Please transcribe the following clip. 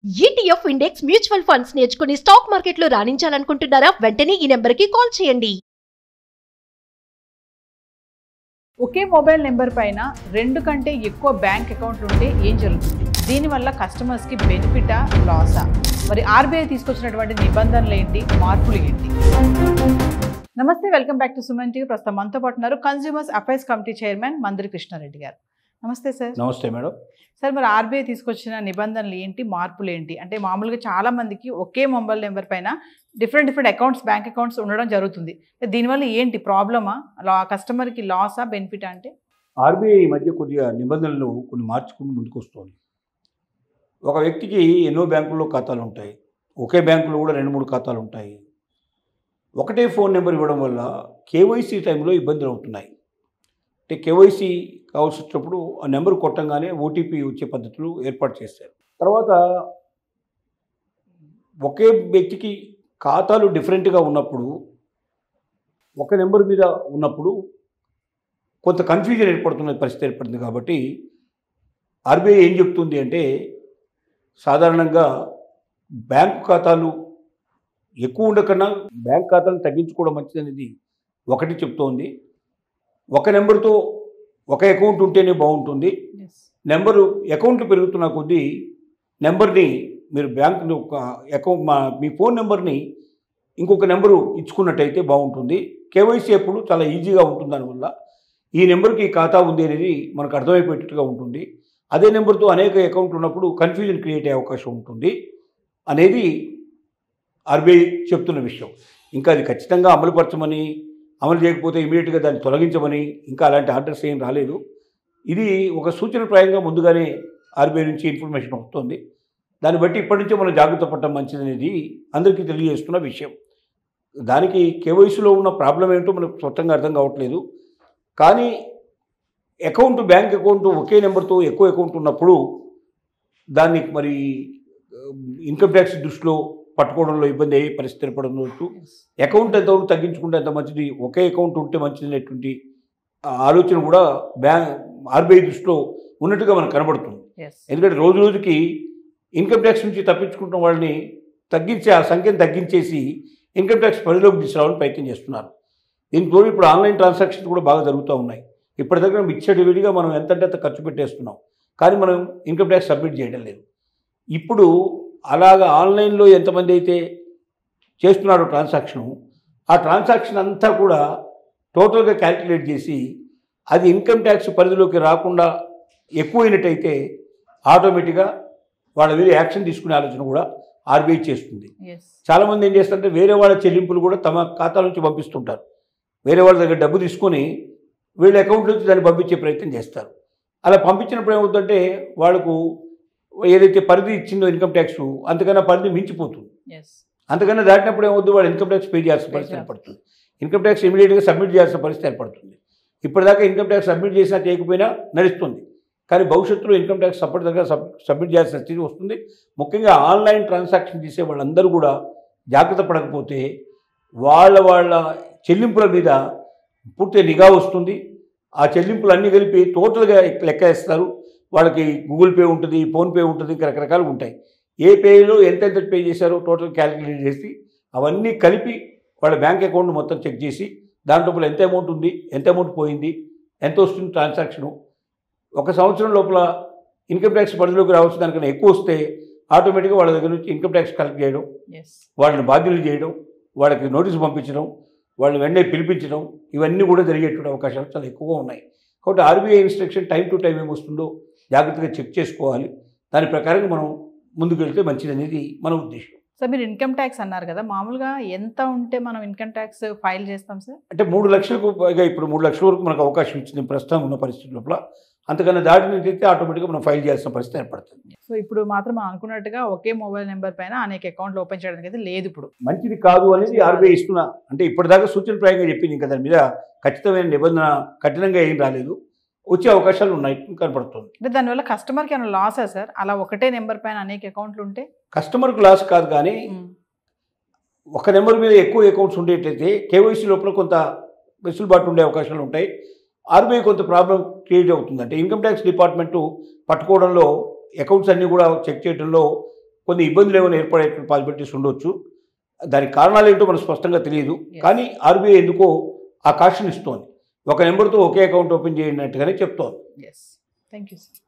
ETF index mutual funds నేర్చుకుని stock మార్కెట్లో రాణించాలనుకుంటున్నారా? వెంటనే ఈ నెంబర్కి కాల్ చేయండి. ఒకే మొబైల్ నెంబర్ పైన 2 కంటే ఎక్కువ బ్యాంక్ అకౌంట్లు ఉంటే ఏం జరుగుతుంది? దీనివల్ల కస్టమర్స్కి బెనిఫిటా లాసా? మరి ఆర్బీఐ తీసుకొచ్చినటువంటి నిబంధనలు ఏంటి, మార్పులు ఏంటి? నమస్తే, welcome back to Suman TV. ప్రస్తుతం మనతో పాటు ఉన్నారు consumers affairs committee chairman Mandiri Krishna Reddy గారు. నమస్తే సార్. నమస్తే మేడం. సార్, మరి ఆర్బీఐ తీసుకొచ్చిన నిబంధనలు ఏంటి, మార్పులు ఏంటి? అంటే మామూలుగా చాలా మందికి ఒకే మొబైల్ నెంబర్ పైన డిఫరెంట్ అకౌంట్స్, బ్యాంక్ అకౌంట్స్ ఉండడం జరుగుతుంది. దీనివల్ల ఏంటి ప్రాబ్లమా, కస్టమర్కి లాసా, బెనిఫిట్? అంటే ఆర్బీఐ ఈ మధ్య కొద్దిగా నిబంధనలు కొన్ని మార్చుకుని ముందుకు వస్తుంది. ఒక వ్యక్తికి ఎన్నో బ్యాంకుల్లో ఖాతాలు ఉంటాయి, ఒకే బ్యాంకులో కూడా 2-3 ఖాతాలు ఉంటాయి. ఒకటే ఫోన్ నెంబర్ ఇవ్వడం వల్ల కేవైసీ టైంలో ఇబ్బందులు అవుతున్నాయి. అంటే కేవైసీ కావాల్సి వచ్చినప్పుడు ఆ నెంబర్ కొట్టంగానే ఓటీపీ వచ్చే పద్ధతులు ఏర్పాటు చేశారు. తర్వాత ఒకే వ్యక్తికి ఖాతాలు డిఫరెంట్గా ఉన్నప్పుడు, ఒక నెంబర్ మీద ఉన్నప్పుడు కొంత కన్ఫ్యూజన్ ఏర్పడుతున్న పరిస్థితి ఏర్పడుతుంది. కాబట్టి ఆర్బీఐ ఏం చెప్తుంది అంటే, సాధారణంగా బ్యాంకు ఖాతాలు ఎక్కువ ఉండకన్నా బ్యాంక్ ఖాతాలను తగ్గించుకోవడం మంచిదనేది ఒకటి చెప్తోంది. ఒక నెంబర్తో ఒక అకౌంట్ ఉంటేనే బాగుంటుంది. నెంబరు అకౌంట్ పెరుగుతున్న కొద్దీ నెంబర్ని మీరు బ్యాంకు అకౌంట్ మీ ఫోన్ నెంబర్ని ఇంకొక నెంబరు ఇచ్చుకున్నట్టయితే బాగుంటుంది. కేవైసీ ఎప్పుడు చాలా ఈజీగా ఉంటుంది. దానివల్ల ఈ నెంబర్కి ఖాతా ఉంది అనేది మనకు అర్థమైపోయేటట్టుగా ఉంటుంది. అదే నెంబర్తో అనేక అకౌంట్లు ఉన్నప్పుడు కన్ఫ్యూజన్ క్రియేట్ అయ్యే అవకాశం ఉంటుంది అనేది ఆర్బీఐ చెప్తున్న విషయం. ఇంకా అది ఖచ్చితంగా అమలుపరచమని, అమలు చేయకపోతే ఇమీడియట్గా దాన్ని తొలగించమని ఇంకా అలాంటి ఆర్డర్స్ ఏం రాలేదు. ఇది ఒక సూచనప్రాయంగా ముందుగానే ఆర్బీఐ నుంచి ఇన్ఫర్మేషన్ వస్తుంది. దాన్ని బట్టి ఇప్పటి నుంచే మనం జాగ్రత్త పడటం మంచిదనేది అందరికీ తెలియజేస్తున్న విషయం. దానికి కేవైసీలో ఉన్న ప్రాబ్లం ఏంటో మనకు స్పష్టంగా అర్థం కావట్లేదు. కానీ అకౌంట్, బ్యాంక్ అకౌంట్ ఒకే నెంబర్తో ఎక్కువ అకౌంట్ ఉన్నప్పుడు దాన్ని మరి ఇన్కమ్ ట్యాక్స్ దృష్టిలో పట్టుకోవడంలో ఇబ్బంది అయ్యే పరిస్థితి ఏర్పడవచ్చు. అకౌంట్ ఎంతవరకు తగ్గించుకుంటే ఎంత మంచిది, ఒకే అకౌంట్ ఉంటే మంచిది అనేటువంటి ఆలోచన కూడా ఆర్బీఐ దృష్టిలో ఉన్నట్టుగా మనకు కనబడుతుంది. ఎందుకంటే రోజు రోజుకి ఇన్కమ్ ట్యాక్స్ నుంచి తప్పించుకుంటున్న వాళ్ళని తగ్గించి, ఆ సంఖ్యను తగ్గించేసి ఇన్కమ్ ట్యాక్స్ పరిధిలోకి తీసుకురావాలని ప్రయత్నం చేస్తున్నారు. దీంతో ఇప్పుడు ఆన్లైన్ ట్రాన్సాక్షన్స్ కూడా బాగా జరుగుతూ ఉన్నాయి. ఇప్పటి దగ్గర విడిగా మనం ఎంతంటే అంత ఖర్చు పెట్టేస్తున్నాం, కానీ మనం ఇన్కమ్ ట్యాక్స్ సబ్మిట్ చేయడం లేదు. ఇప్పుడు అలాగా ఆన్లైన్లో ఎంతమంది అయితే చేస్తున్నారో ట్రాన్సాక్షను, ఆ ట్రాన్సాక్షన్ అంతా కూడా టోటల్గా క్యాల్కులేట్ చేసి అది ఇన్కమ్ ట్యాక్స్ పరిధిలోకి రాకుండా ఎక్కువైనట్టయితే ఆటోమేటిక్గా వాళ్ళ మీద యాక్షన్ తీసుకునే ఆలోచన కూడా ఆర్బీఐ చేస్తుంది. చాలామంది ఏం చేస్తారంటే వేరే వాళ్ళ చెల్లింపులు కూడా తమ ఖాతా నుంచి పంపిస్తుంటారు. వేరే వాళ్ళ దగ్గర డబ్బు తీసుకొని వీళ్ళ అకౌంట్ నుంచి దాన్ని పంపించే ప్రయత్నం చేస్తారు. అలా పంపించినప్పుడు ఏమవుతుందంటే వాళ్ళకు ఏదైతే పరిధి ఇచ్చిందో ఇన్కమ్ ట్యాక్స్, అంతకన్నా పరిధి మించిపోతుంది. అంతకన్నా దాటినప్పుడు ఏమవుతుంది, వాళ్ళు ఇన్కమ్ ట్యాక్స్ పే చేయాల్సిన పరిస్థితి ఏర్పడుతుంది. ఇన్కమ్ ట్యాక్స్ ఇమీడియట్గా సబ్మిట్ చేయాల్సిన పరిస్థితి ఏర్పడుతుంది. ఇప్పటిదాకా ఇన్కమ్ ట్యాక్స్ సబ్మిట్ చేసినా చేయకపోయినా నడుస్తుంది, కానీ భవిష్యత్తులో ఇన్కమ్ ట్యాక్స్ అప్పటిదాకా సబ్మిట్ చేయాల్సిన స్థితి వస్తుంది. ముఖ్యంగా ఆన్లైన్ ట్రాన్సాక్షన్ చేసే వాళ్ళందరూ కూడా జాగ్రత్త పడకపోతే వాళ్ళ చెల్లింపుల మీద పూర్తిగా నిఘా వస్తుంది. ఆ చెల్లింపులు అన్నీ కలిపి టోటల్గా లెక్క వేస్తారు. వాళ్ళకి గూగుల్ పే ఉంటుంది, ఫోన్పే ఉంటుంది, ఇంకా రకరకాలు ఉంటాయి. ఏ పేలో ఎంతెంత పే చేశారో టోటల్ క్యాలిక్యులేట్ చేసి అవన్నీ కలిపి వాళ్ళ బ్యాంక్ అకౌంట్ మొత్తం చెక్ చేసి దాంట్లో ఎంత అమౌంట్ ఉంది, ఎంత అమౌంట్ పోయింది, ఎంత వస్తుంది ట్రాన్సాక్షను, 1 సంవత్సరం లోపల ఇన్కమ్ ట్యాక్స్ పరిధిలోకి రావచ్చు దానికన్నా ఎక్కువ వస్తే ఆటోమేటిక్గా వాళ్ళ దగ్గర నుంచి ఇన్కమ్ ట్యాక్స్ కలెక్ట్ చేయడం, వాళ్ళని బాధ్యులు చేయడం, వాళ్ళకి నోటీసు పంపించడం, వాళ్ళని వెంటనే పిలిపించడం, ఇవన్నీ కూడా జరిగేటువంటి అవకాశాలు చాలా ఎక్కువగా ఉన్నాయి. కాబట్టి RBI instruction time to time ఏమొస్తుందో జాగ్రత్తగా చెక్ చేసుకోవాలి. దాని ప్రకారంగా మనం ముందుకు వెళ్తే మంచిది అనేది మన ఉద్దేశం. సార్, మీరు ఇన్కమ్ ట్యాక్స్ అన్నారు కదా, మామూలుగా ఎంత ఉంటే మనం ఇన్కమ్ ట్యాక్స్ ఫైల్ చేస్తాం సార్? అంటే 3 లక్షలకు పైగా, ఇప్పుడు 3 లక్షల వరకు మనకు అవకాశం ఇచ్చింది ప్రస్తుతం ఉన్న పరిస్థితి లోపల. అంతకన్నా దాటినట్టయితే ఆటోమేటిక్గా మనం ఫైల్ చేయాల్సిన పరిస్థితి ఏర్పడుతుంది. సో ఇప్పుడు మాత్రం మనం అనుకున్నట్టుగా ఒకే మొబైల్ నెంబర్ పైన అనేక అకౌంట్లు ఓపెన్ చేయడానికి అయితే లేదు, ఇప్పుడు మంచిది కాదు అనేది ఆర్బీఐ ఇస్తున్నా. అంటే ఇప్పటిదాకా సూచనప్రాయంగా చెప్పింది, ఇంకా దాని మీద ఖచ్చితమైన నిబంధన కఠినంగా ఏం రాలేదు. వచ్చే అవకాశాలు ఉన్నాయి కనపడుతుంది. అంటే దానివల్ల కస్టమర్కి ఏమైనా లాసా సార్, అలా ఒకటే నెంబర్ పైన అనేక అకౌంట్లు ఉంటే? కస్టమర్కి లాస్ కాదు, కానీ ఒక నెంబర్ మీద ఎక్కువ అకౌంట్స్ ఉండేటైతే కేవైసీ లోపల కొంత వెసులుబాటు ఉండే అవకాశాలు ఉంటాయి. ఆర్బీఐ కొంత ప్రాబ్లం క్రియేట్ అవుతుంది. అంటే ఇన్కమ్ ట్యాక్స్ డిపార్ట్మెంటు పట్టుకోవడంలో, అకౌంట్స్ అన్నీ కూడా చెక్ చేయడంలో కొన్ని ఇబ్బందులు ఏమైనా ఏర్పడే పాసిబిలిటీస్ ఉండొచ్చు. దానికి కారణాలు ఏంటో మనకు స్పష్టంగా తెలియదు. కానీ ఆర్బీఐ ఎందుకో ఆ కాషన్ ఇస్తోంది. ఒక నెంబర్తో ఒకే అకౌంట్ ఓపెన్ చేయనట్టుగానే చెప్తోంది. Yes, thank you sir.